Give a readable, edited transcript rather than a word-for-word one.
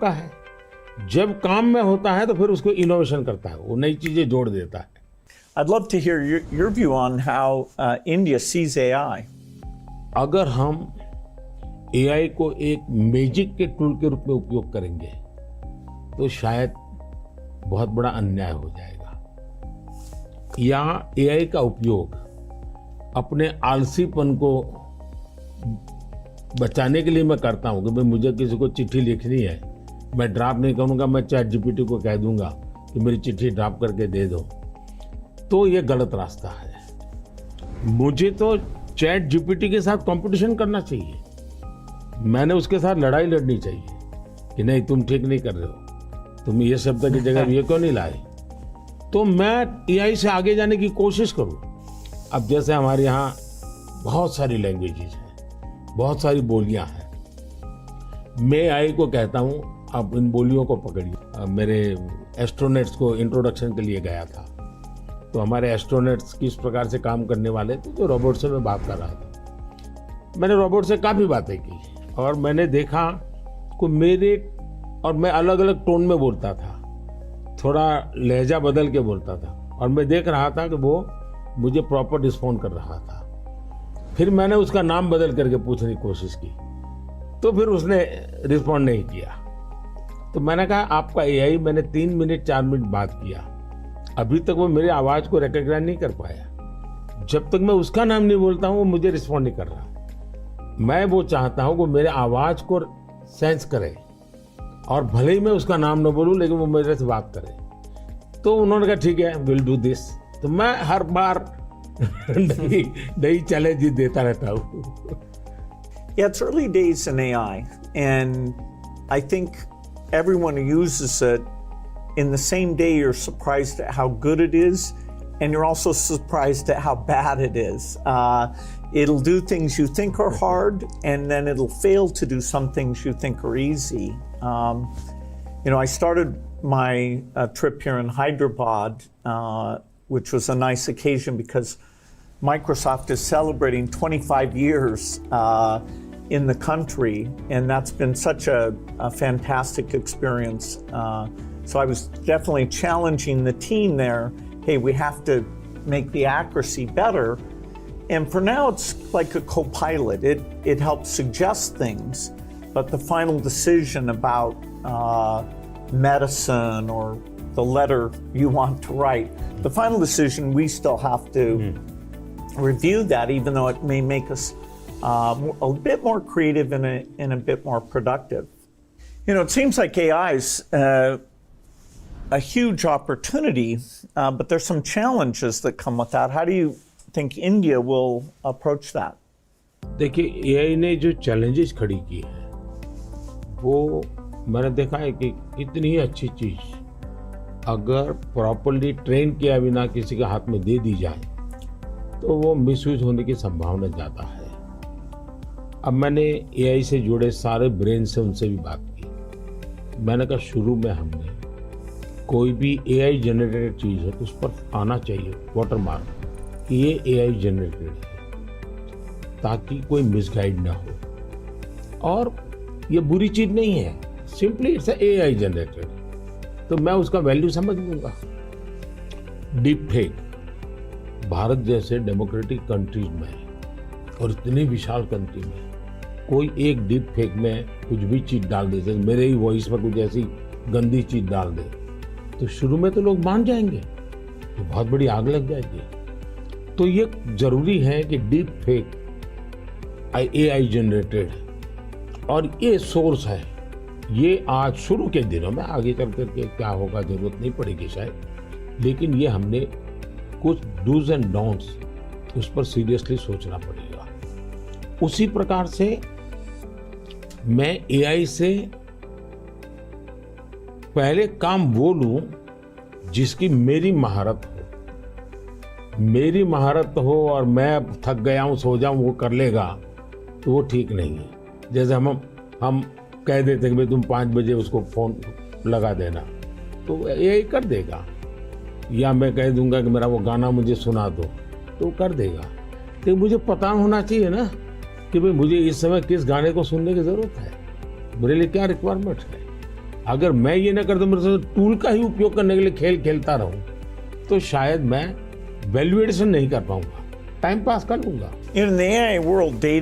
का है। जब काम में होता है तो फिर उसको इनोवेशन करता है, वो नई चीजें जोड़ देता है। I'd love to hear your view on how India sees AI. अगर हम AI को एक मैजिक के टूल के रूप में उपयोग करेंगे तो शायद बहुत बड़ा अन्याय हो जाएगा। या AI का उपयोग अपने आलसीपन को बचाने के लिए मैं करता हूँ कि भाई मुझे किसी को चिट्ठी लिखनी है, मैं ड्राफ्ट नहीं करूँगा, मैं ChatGPT को कह दूंगा कि मेरी चिट्ठी ड्राफ्ट करके दे दो, तो ये गलत रास्ता है। मुझे तो ChatGPT के साथ कंपटीशन करना चाहिए, मैंने उसके साथ लड़ाई लड़नी चाहिए कि नहीं तुम ठीक नहीं कर रहे हो, तुम ये शब्द की जगह ये क्यों नहीं लाए। तो मैं AI से आगे जाने की कोशिश करूँ। अब जैसे हमारे यहाँ बहुत सारी लैंग्वेजेस हैं, बहुत सारी बोलियां हैं, मैं AI को कहता हूँ आप इन बोलियों को पकड़िए। मेरे एस्ट्रोनॉट्स को इंट्रोडक्शन के लिए गया था, तो हमारे एस्ट्रोनॉट्स किस प्रकार से काम करने वाले थे, तो रोबोट से मैं बात कर रहा था। मैंने रोबोट से काफ़ी बातें की और मैंने देखा कि और मैं अलग अलग टोन में बोलता था, थोड़ा लहजा बदल के बोलता था, और मैं देख रहा था कि वो मुझे प्रॉपर रिस्पॉन्ड कर रहा था। फिर मैंने उसका नाम बदल करके पूछने की कोशिश की, तो फिर उसने रिस्पॉन्ड नहीं किया। तो मैंने कहा आपका AI, मैंने 3 मिनट 4 मिनट बात किया, अभी तक वो मेरी आवाज़ को रिकॉग्नाइज नहीं कर पाया। जब तक मैं उसका नाम नहीं बोलता हूँ वो मुझे रिस्पॉन्ड नहीं कर रहा। मैं वो चाहता हूँ कि मेरे आवाज़ को सेंस करे, और भले ही मैं उसका नाम न बोलूँ लेकिन वो मेरे से बात करे। तो उन्होंने कहा ठीक है, विल डू दिस। तो मैं हर बार नई चैलेंज देता रहता हूँ। Yeah, it's early days in AI, and I think everyone who uses it, in the same day you're surprised at how good it is, and you're also surprised at how bad it is. It'll do things you think are hard, and then it'll fail to do some things you think are easy. I started my trip here in Hyderabad, which was a nice occasion because Microsoft is celebrating 25 years in the country, and that's been such a fantastic experience. So I was definitely challenging the team there. Hey, we have to make the accuracy better. And for now, it's like a co-pilot. It helps suggest things, but the final decision about medicine or the letter you want to write, the final decision, we still have to review that, even though it may make us a bit more creative and a bit more productive. It seems like AI is a huge opportunity, but there's some challenges that come with that. How do you think India will approach that? देखिए, AI ने जो challenges खड़ी की है, वो मैंने देखा है कि इतनी अच्छी चीज अगर प्रॉपर्ली ट्रेन किया बिना किसी के हाथ में दे दी जाए तो वो मिसयूज होने की संभावना ज़्यादा है। अब मैंने AI से जुड़े सारे ब्रेन से उनसे भी बात की। मैंने कहा शुरू में हमने कोई भी AI जनरेटेड चीज़ है तो उस पर आना चाहिए वाटरमार्क कि ये AI जनरेटेड है, ताकि कोई मिसगाइड ना हो। और ये बुरी चीज़ नहीं है, सिंपली इट्स AI जनरेटेड, तो मैं उसका वैल्यू समझ लूँगा। डीप फेक भारत जैसे डेमोक्रेटिक कंट्रीज में और इतनी विशाल कंट्री में कोई एक डीप फेक में कुछ भी चीज़ डाल दे, जैसे मेरे ही वॉइस में कुछ ऐसी गंदी चीज़ डाल दे, तो शुरू में तो लोग मान जाएंगे, तो बहुत बड़ी आग लग जाएगी। तो ये जरूरी है कि डीप फेक AI जनरेटेड और ये सोर्स है, ये आज शुरू के दिनों में, आगे चल करके क्या होगा जरूरत नहीं पड़ेगी शायद, लेकिन ये हमने कुछ डूज एंड डोंट्स उस पर सीरियसली सोचना पड़ेगा। उसी प्रकार से मैं AI से पहले काम वो लूं जिसकी मेरी महारत हो, और मैं अब थक गया हूं सो जाऊं वो कर लेगा, तो वो ठीक नहीं है। जैसे हम कह देते कि भाई तुम 5 बजे उसको फोन लगा देना, तो AI कर देगा, या मैं कह दूंगा कि मेरा वो गाना मुझे सुना दो, तो कर देगा। तो मुझे पता होना चाहिए ना कि भाई मुझे इस समय किस गाने को सुनने की जरूरत है, मेरे लिए क्या रिक्वायरमेंट है। अगर मैं ये ना करता, मेरे से टूल का ही उपयोग करने के लिए खेल खेलता रहूं, तो शायद मैं वैल्यूएशन नहीं कर पाऊंगा, टाइम पास कर लूंगा। In the AI world, data